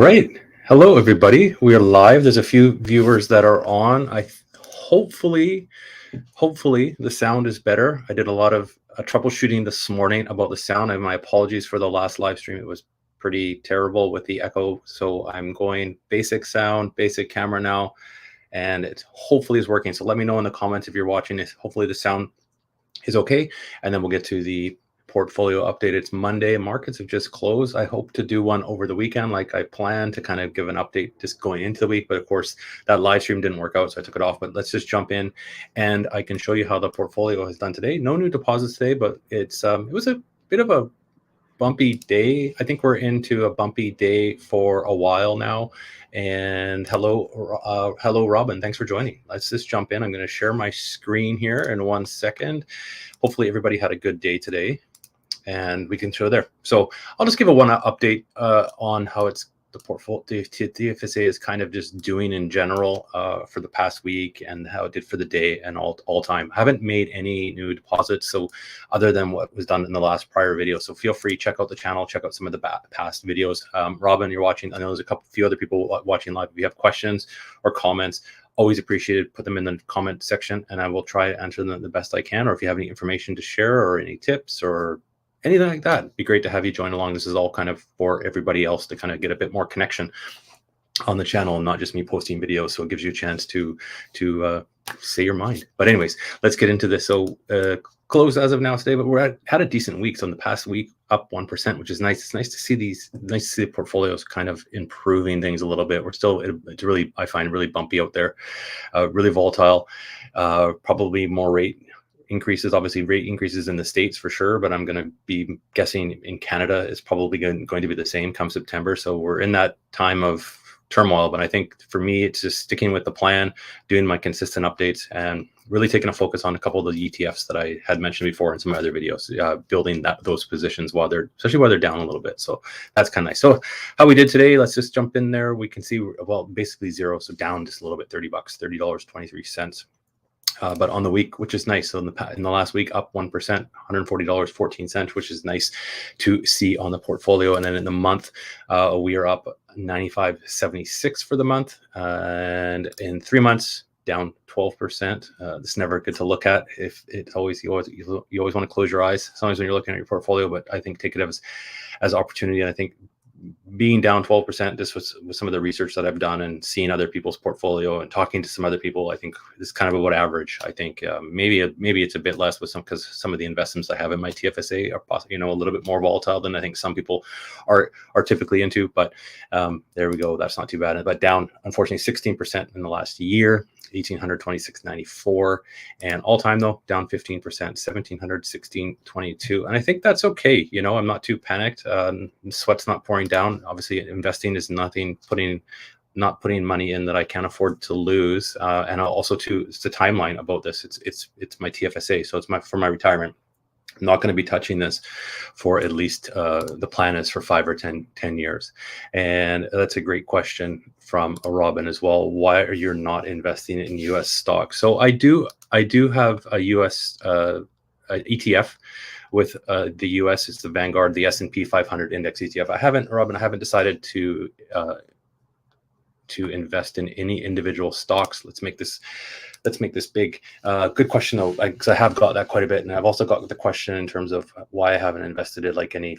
right. Hello, everybody. We are live. There's a few viewers that are on. Hopefully the sound is better. I did a lot of troubleshooting this morning about the sound, and my apologies for the last live stream. It was pretty terrible with the echo. So I'm going basic sound, basic camera now, and it hopefully is working. So let me know in the comments if you're watching this. Hopefully the sound is okay, and then we'll get to the portfolio update. It's Monday. Markets have just closed. I hope to do one over the weekend like I planned, to kind of give an update just going into the week. But of course, that live stream didn't work out, so I took it off. But let's just jump in, and I can show you how the portfolio has done today. No new deposits today, but it was a bit of a bumpy day. I think we're into a bumpy day for a while now. And hello, Robin. Thanks for joining. Let's just jump in. I'm going to share my screen here in 1 second. Hopefully everybody had a good day today, and we can show there. So I'll just give a one update on how the portfolio, TFSA is kind of just doing in general for the past week, and how it did for the day and all time. I haven't made any new deposits, so other than what was done in the last prior video. So feel free, check out the channel, check out some of the past videos. Robin, you're watching. I know there's a few other people watching live. If you have questions or comments, always appreciated. Put them in the comment section, and I will try to answer them the best I can. Or if you have any information to share or any tips or anything like that, it'd be great to have you join along. This is all kind of for everybody else to kind of get a bit more connection on the channel, and not just me posting videos. So it gives you a chance to say your mind. But anyways, let's get into this. So closed as of now today, but had a decent week. So in the past week, up 1%, which is nice. It's nice to see the portfolios kind of improving things a little bit. We're still, it's really, I find, really bumpy out there, really volatile, probably more rate increases, obviously rate increases in the States for sure, but I'm going to be guessing in Canada is probably going to be the same come September. So we're in that time of turmoil, but I think for me, it's just sticking with the plan, doing my consistent updates, and really taking a focus on a couple of the ETFs that I had mentioned before in some other videos, building those positions especially while they're down a little bit. So that's kind of nice. So how we did today, let's just jump in there. We can see, well, basically zero. So down just a little bit, $30, $30.23. But on the week, which is nice. So in the last week, up 1%, $140.14, which is nice to see on the portfolio. And then in the month, we are up 95.76 for the month, and in 3 months, down 12%. This is never good to look at. If it's always you always want to close your eyes sometimes when you're looking at your portfolio, but I think take it as opportunity. And I think being down 12%, this was some of the research that I've done and seeing other people's portfolio and talking to some other people. I think this is kind of about average. I think maybe it's a bit less with because some of the investments I have in my TFSA are possibly, a little bit more volatile than I think some people are typically into. But there we go. That's not too bad. But down, unfortunately, 16% in the last year. 1,826.94, and all time though down 15%, 1,716.22, and I think that's okay. I'm not too panicked. Sweat's not pouring down. Obviously, investing is not putting money in that I can't afford to lose. And also it's the timeline about this. It's my TFSA, so it's for my retirement. I'm not going to be touching this for at least the plan is for 5 or 10 years. And that's a great question from a Robin as well. Why are you not investing in US stocks? So I do have a US ETF with the US. It's the Vanguard, the S&P 500 Index ETF. I haven't decided to invest in any individual stocks. Let's make this big. Good question though, because I have got that quite a bit, and I've also got the question in terms of why I haven't invested in like any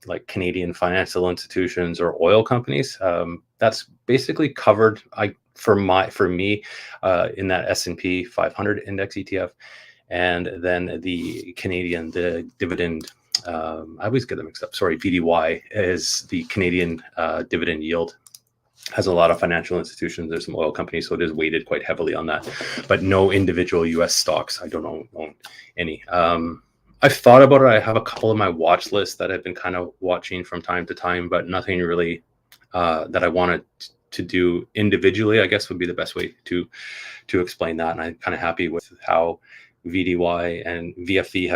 like Canadian financial institutions or oil companies. That's basically covered for me in that S&P 500 Index ETF, and then the Canadian, the Dividend. I always get them mixed up. Sorry, BTC.Y is the Canadian dividend yield. Has a lot of financial institutions. There's some oil companies, so it is weighted quite heavily on that, but no individual US stocks. I don't own any. I've thought about it. I have a couple of my watch lists that I've been kind of watching from time to time, but nothing really that I wanted to do individually, I guess would be the best way to explain that. And I'm kind of happy with how VDY and VFE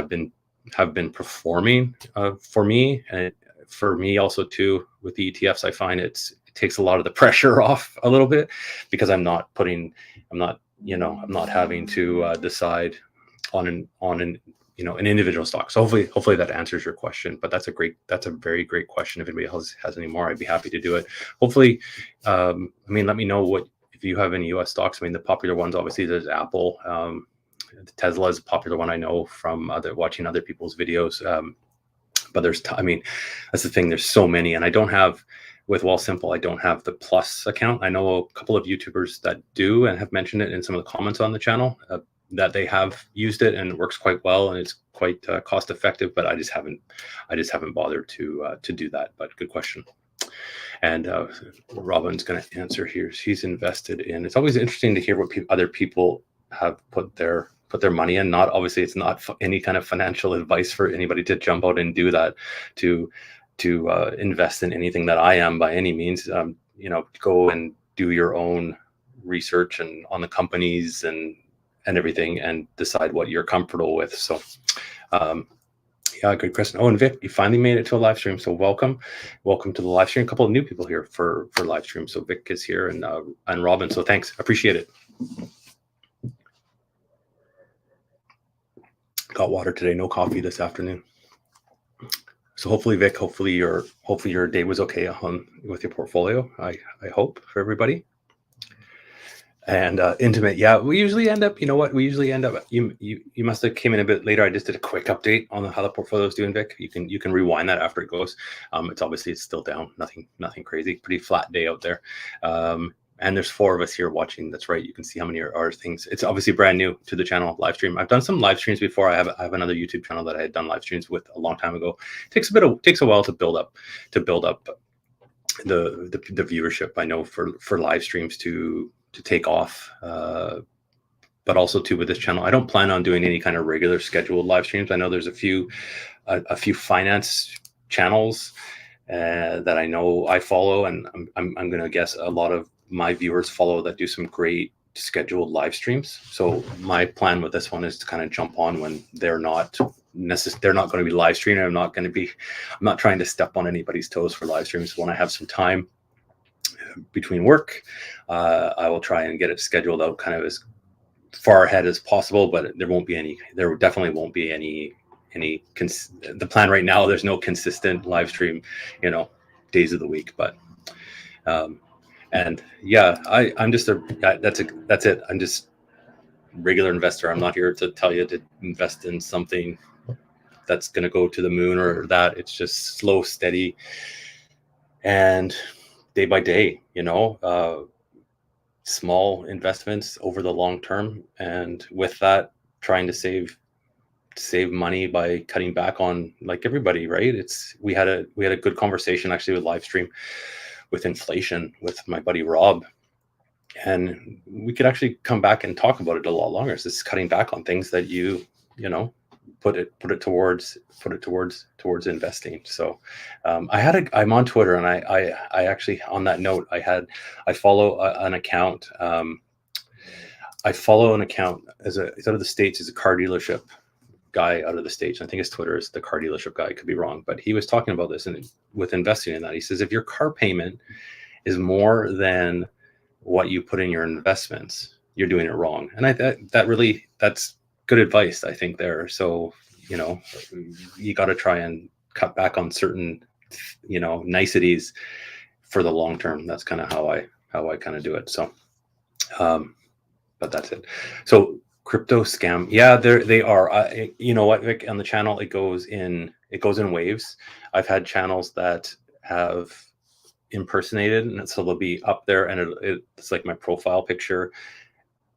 have been performing for me, and for me also too with the ETFs. I find it takes a lot of the pressure off a little bit, because I'm not having to decide on an individual stock. So hopefully that answers your question. But that's a very great question. If anybody else has any more, I'd be happy to do it. Hopefully, let me know if you have any U.S. stocks. The popular ones, obviously, there's Apple. Tesla is a popular one I know from watching other people's videos. But that's the thing. There's so many, and I don't have. With Wealthsimple, I don't have the Plus account. I know a couple of YouTubers that do and have mentioned it in some of the comments on the channel, that they have used it and it works quite well and it's quite cost effective. But I just haven't bothered to do that. But good question. And Robin's going to answer here. She's invested in. It's always interesting to hear what other people have put their money in. Not obviously, it's not any kind of financial advice for anybody to jump out and do that to invest in anything that I am by any means. Go and do your own research and on the companies and everything and decide what you're comfortable with. So yeah, good question. Oh, and Vic, you finally made it to a live stream. So welcome to the live stream. A couple of new people here for live stream. So Vic is here and Robin. So thanks, appreciate it. Got water today, no coffee this afternoon. So hopefully, Vic, hopefully your day was okay with your portfolio. I hope for everybody. And intimate, yeah. We usually end up. You know what? We usually end up. You must have came in a bit later. I just did a quick update on how the portfolio is doing, Vic. You can rewind that after it goes. It's still down. Nothing crazy. Pretty flat day out there. And there's 4 of us here watching. That's right. You can see how many are things. It's obviously brand new to the channel live stream. I've done some live streams before. I have another YouTube channel that I had done live streams with a long time ago. It takes a while to build up the viewership. I know for live streams to take off, but also too with this channel. I don't plan on doing any kind of regular scheduled live streams. I know there's a few finance channels that I know I follow, and I'm going to guess a lot of my viewers follow that do some great scheduled live streams. So my plan with this one is to kind of jump on when they're not going to be live streaming. I'm not trying to step on anybody's toes for live streams. When I have some time between work, I will try and get it scheduled out kind of as far ahead as possible, but there definitely won't be any the plan right now. There's no consistent live stream, days of the week, but and yeah, I'm just that's it. I'm just regular investor. I'm not here to tell you to invest in something that's going to go to the moon or that. It's just slow, steady, and day by day, small investments over the long term. And with that, trying to save money by cutting back on, like everybody, right? We had a good conversation actually with live stream with inflation with my buddy Rob, and we could actually come back and talk about it a lot longer. So it's cutting back on things that put it towards investing. So I'm on Twitter, and I actually, on that note, I follow an account. I follow an account he's out of the States. He's a car dealership guy out of the States. I think his Twitter is the car dealership guy. I could be wrong, but he was talking about this and with investing in that. He says, if your car payment is more than what you put in your investments, you're doing it wrong. And that's good advice, I think, there. So, you got to try and cut back on certain, niceties for the long term. That's kind of how I kind of do it. So, but that's it. So crypto scam. Yeah, they are. You know what, Vic, on the channel, it goes in waves. I've had channels that have impersonated, and so they'll be up there, and it's like my profile picture,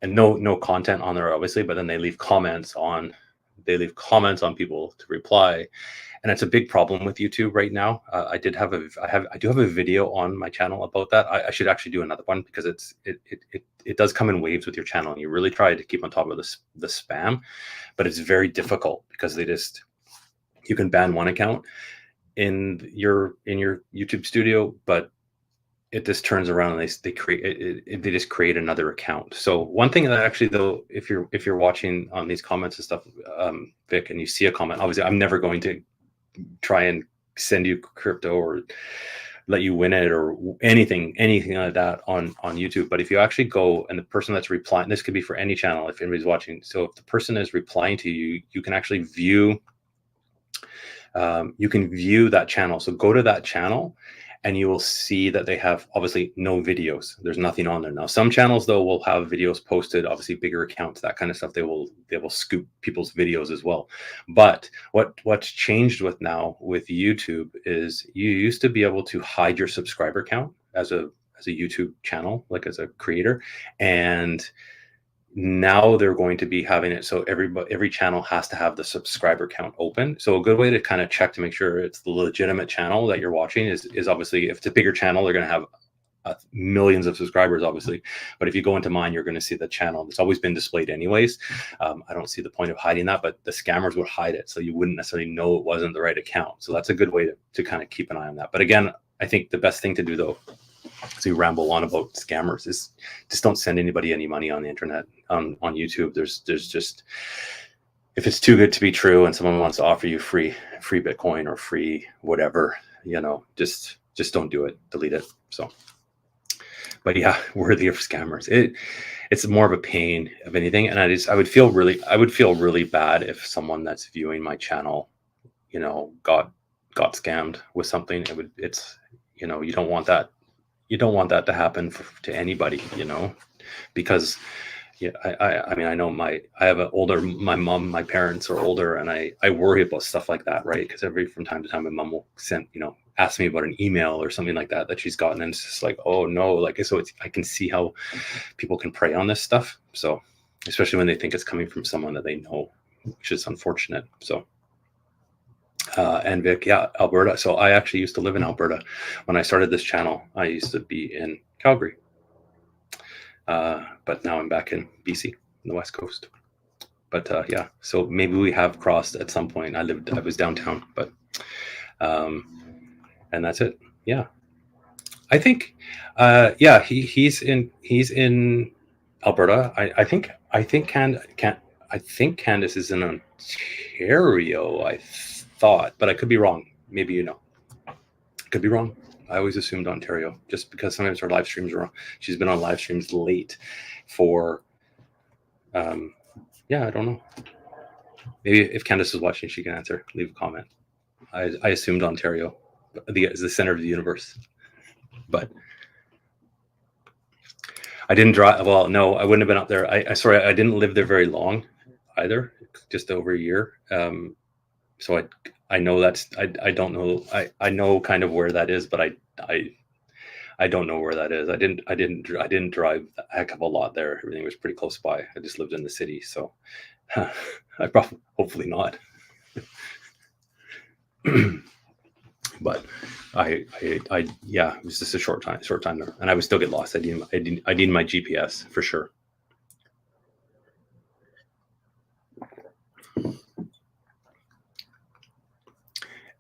and no content on there, obviously. But then they leave comments on people to reply, and it's a big problem with YouTube right now. I do have a video on my channel about that. I should actually do another one because it does come in waves with your channel, and you really try to keep on top of the spam, but it's very difficult because you can ban one account in your YouTube studio, but it just turns around and they just create another account. So one thing that actually, though, if you're watching on these comments and stuff, Vic, and you see a comment, obviously I'm never going to try and send you crypto or let you win it or anything like that on YouTube. But if you actually go and the person that's replying, this could be for any channel if anybody's watching. So if the person is replying to you, you can actually view that channel. So go to that channel and you will see that they have obviously no videos. There's nothing on there. Now, some channels though will have videos posted, obviously bigger accounts, that kind of stuff. They will scoop people's videos as well. But what's changed with YouTube is you used to be able to hide your subscriber count as a YouTube channel, like as a creator, and now they're going to be having it so every channel has to have the subscriber count open. So a good way to kind of check to make sure it's the legitimate channel that you're watching is obviously, if it's a bigger channel, they're going to have millions of subscribers, obviously. But if you go into mine, you're going to see the channel. It's always been displayed anyways. I don't see the point of hiding that, but the scammers would hide it, so you wouldn't necessarily know it wasn't the right account. So that's a good way to kind of keep an eye on that. But again, I think the best thing to do though, as we ramble on about scammers, is just don't send anybody any money on the internet, on YouTube. There's just, if it's too good to be true and someone wants to offer you free Bitcoin or free whatever, just don't do it. Delete it. So, but yeah, worthy of scammers. It's more of a pain of anything, and I would feel really bad if someone that's viewing my channel, got scammed with something. You don't want that. You don't want that to happen to anybody, because I mean, I know my mom, my parents are older, and I worry about stuff like that, right? Because from time to time, my mom will ask me about an email or something like that she's gotten, and it's just like, oh no, like, so I can see how people can prey on this stuff. So especially when they think it's coming from someone that they know, which is unfortunate. So. And Vic, yeah, Alberta. So I actually used to live in Alberta when I started this channel. I used to be in Calgary, but now I'm back in BC, on the West Coast. But yeah, so maybe we have crossed at some point. I was downtown, but and that's it. Yeah, I think, yeah, he's in Alberta. I think Candace is in Ontario. I thought, but I could be wrong. Maybe could be wrong. I always assumed Ontario, just because sometimes her live streams are wrong. She's been on live streams late for yeah, I don't know. Maybe if Candace is watching, she can answer. Leave a comment. I assumed Ontario is the center of the universe, but I didn't drive. Well, no, I wouldn't have been up there. I didn't live there very long either, just over a year. So I know I don't know. I know kind of where that is, but I don't know where that is. I didn't drive a heck of a lot there. Everything was pretty close by. I just lived in the city, so I probably, hopefully not. But yeah, it was just a short time there, and I would still get lost. I need my GPS for sure.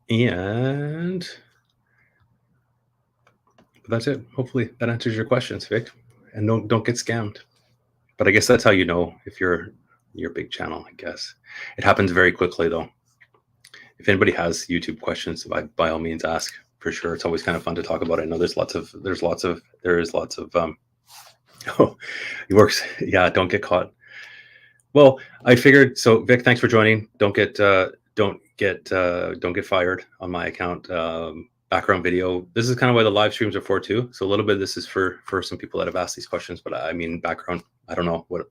And that's it. Hopefully that answers your questions, Vic. And don't get scammed. But I guess that's how you know if you're your big channel. I guess it happens very quickly though. If anybody has YouTube questions, by all means ask, for sure. It's always kind of fun to talk about. I know there is lots of oh, it works. Yeah, don't get caught. Well, I figured, so Vic, thanks for joining. Don't get fired on my account. Background video. This is kind of why the live streams are for too. So a little bit of this is for some people that have asked these questions, but I mean, background, I don't know what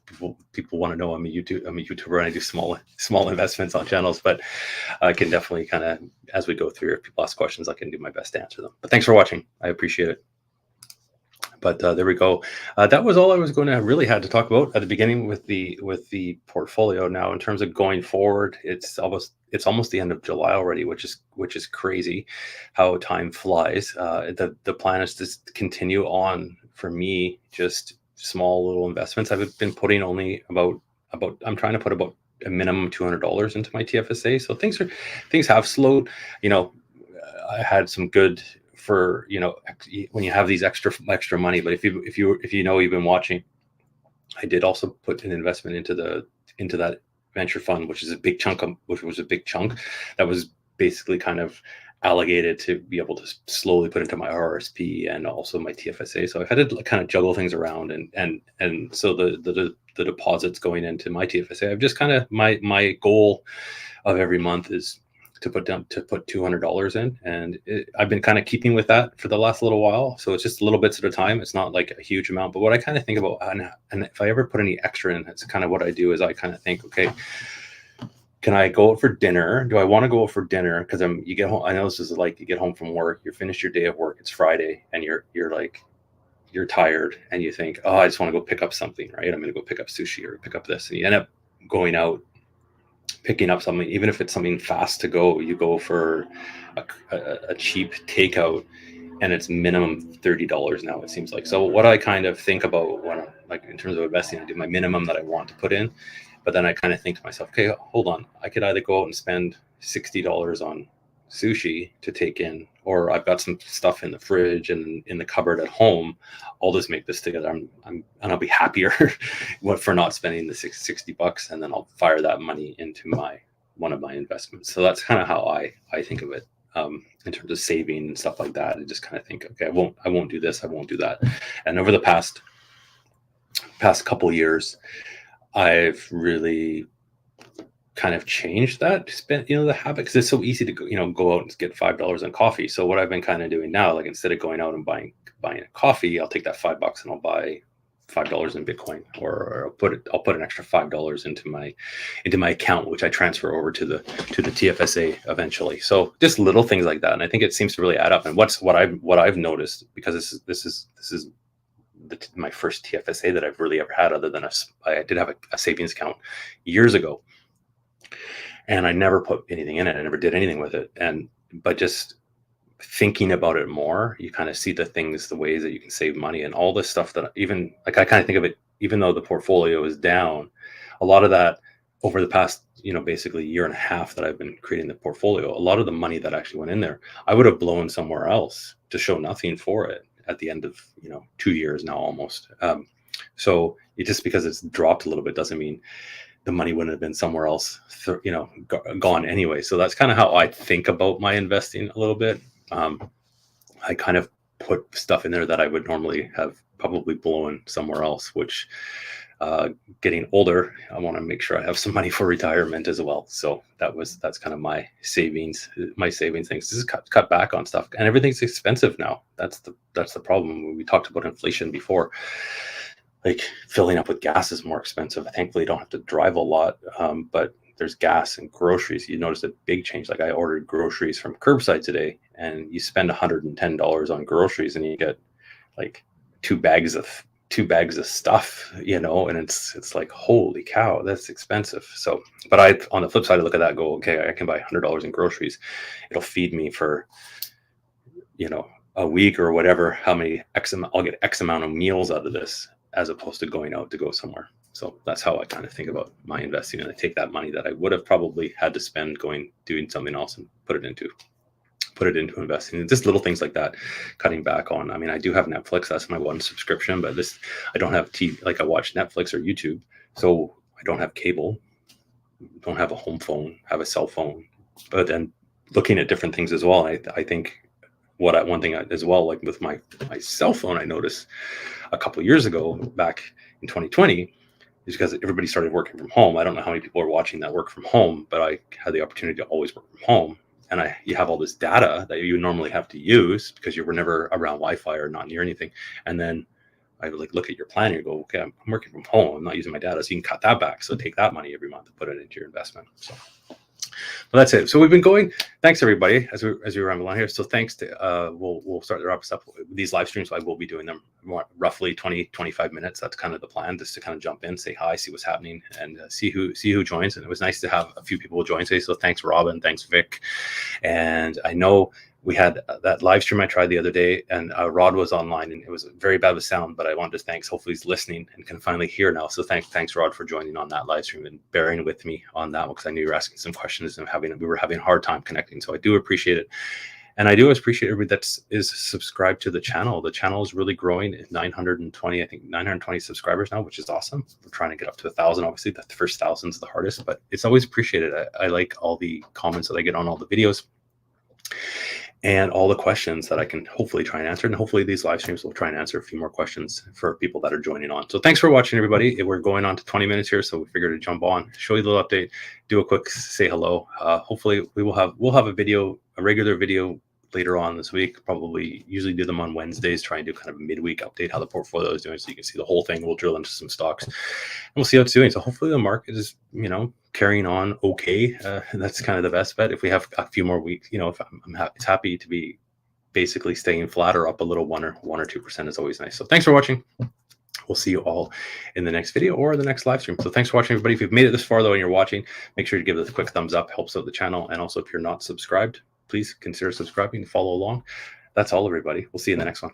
people want to know. I'm a YouTuber and I do small investments on channels, but I can definitely kind of, as we go through, if people ask questions, I can do my best to answer them. But thanks for watching. I appreciate it. But there we go. That was all I was going to really had to talk about at the beginning with the portfolio. Now, in terms of going forward, it's almost the end of July already, which is crazy how time flies. The plan is to continue on for me, just small little investments. I've been putting only about I'm trying to put about a minimum $200 into my TFSA. So things have slowed. I had some good for when you have these extra money. But if you've been watching, I did also put an investment into that venture fund, which was a big chunk that was basically kind of allocated to be able to slowly put into my RRSP and also my TFSA. So I've had to kind of juggle things around, and so the deposits going into my TFSA, I've just kind of, my goal of every month is to put $200 in, and I've been kind of keeping with that for the last little while. So it's just little bits at a time. It's not like a huge amount, but what I kind of think about, and if I ever put any extra in, that's kind of what I do, is I kind of think, okay, can I go out for dinner? Do I want to go out for dinner? Because you get home. I know this is like, you get home from work, you're finished your day of work, it's Friday, and you're tired, and you think, oh, I just want to go pick up something, right? I'm going to go pick up sushi or pick up this, and you end up going out, picking up something, even if it's something fast to go. You go for a cheap takeout, and it's minimum $30 now, it seems like. So what I kind of think about when I'm, like, in terms of investing, I do my minimum that I want to put in, but then I kind of think to myself, okay, hold on, I could either go out and spend $60 on sushi to take in, or I've got some stuff in the fridge and in the cupboard at home. I'll just make this together. And I'll be happier for not spending the $60, and then I'll fire that money into one of my investments. So that's kind of how I think of it, in terms of saving and stuff like that. I just kind of think, okay, I won't do this, I won't do that. And over the past couple of years, I've really kind of changed that, the habit, because it's so easy to go out and get $5 on coffee. So what I've been kind of doing now, like, instead of going out and buying a coffee, I'll take that $5 and I'll buy $5 in Bitcoin, or I'll put an extra $5 into my account, which I transfer over to the TFSA eventually. So just little things like that, and I think it seems to really add up. And what I've noticed, because this is my first TFSA that I've really ever had, other than I did have a savings account years ago, and I never put anything in it. I never did anything with it. But just thinking about it more, you kind of see the ways that you can save money, and all this stuff that, even like, I kind of think of it, even though the portfolio is down, a lot of that over the past, basically year and a half that I've been creating the portfolio, a lot of the money that actually went in there, I would have blown somewhere else to show nothing for it at the end of 2 years now almost. So just because it's dropped a little bit doesn't mean the money wouldn't have been somewhere else, gone anyway. So that's kind of how I think about my investing a little bit. I kind of put stuff in there that I would normally have probably blown somewhere else, which, getting older, I want to make sure I have some money for retirement as well. So that's kind of my savings things. Just cut back on stuff, and everything's expensive now. That's the problem. We talked about inflation before. Like, filling up with gas is more expensive. Thankfully, you don't have to drive a lot, but there's gas and groceries. You notice a big change. Like, I ordered groceries from curbside today, and you spend $110 on groceries, and you get like two bags of stuff, and it's like, holy cow, that's expensive. So, but on the flip side, I look at that and go, okay, I can buy $100 in groceries. It'll feed me for, a week or whatever. I'll get X amount of meals out of this, as opposed to going out to go somewhere. So that's how I kind of think about my investing. And I take that money that I would have probably had to spend doing something else, and put it into investing. And just little things like that, cutting back on. I mean, I do have Netflix. That's my one subscription, but I don't have TV. Like, I watch Netflix or YouTube. So I don't have cable, don't have a home phone, have a cell phone. But then looking at different things as well, I think one thing as well, like with my cell phone, I noticed a couple of years ago, back in 2020, is because everybody started working from home. I don't know how many people are watching that work from home, but I had the opportunity to always work from home. And you have all this data that you normally have to use because you were never around Wi-Fi or not near anything. And then I would look at your plan and you go, okay, I'm working from home, I'm not using my data, so you can cut that back. So take that money every month and put it into your investment. So, well, that's it. So we've been going. Thanks everybody as we ramble on here. So thanks to we'll start to wrap us up. These live streams, I will be doing them roughly 20-25 minutes. That's kind of the plan, just to kind of jump in, say hi, see what's happening, and see who joins. And it was nice to have a few people join today. So thanks Robin, thanks Vic. And I know we had that live stream I tried the other day, and Rod was online, and it was very bad with sound, but I wanted to thanks. Hopefully he's listening and can finally hear now. So thanks Rod for joining on that live stream and bearing with me on that one, because I knew you were asking some questions and we were having a hard time connecting. So I do appreciate it. And I do appreciate everybody that is subscribed to the channel. The channel is really growing at 920 subscribers now, which is awesome. We're trying to get up to 1,000. Obviously, the first 1,000 is the hardest, but it's always appreciated. I like all the comments that I get on all the videos. and all the questions that I can hopefully try and answer. And hopefully these live streams will try and answer a few more questions for people that are joining on. So thanks for watching, everybody. We're going on to 20 minutes here, so we figured to jump on, show you the little update, do a quick say hello. Hopefully we'll have a video, a regular video later on this week. Probably usually do them on Wednesdays, try and do kind of a midweek update how the portfolio is doing, so you can see the whole thing. We'll drill into some stocks and we'll see how it's doing. So hopefully the market is, carrying on okay. That's kind of the best bet. If we have a few more weeks, if it's happy to be basically staying flat or up a little 1 or 2% is always nice. So thanks for watching. We'll see you all in the next video or the next live stream. So thanks for watching, everybody. If you've made it this far, though, and you're watching, make sure to give it a quick thumbs up. Helps out the channel. And also, if you're not subscribed, please consider subscribing and follow along. That's all, everybody. We'll see you in the next one.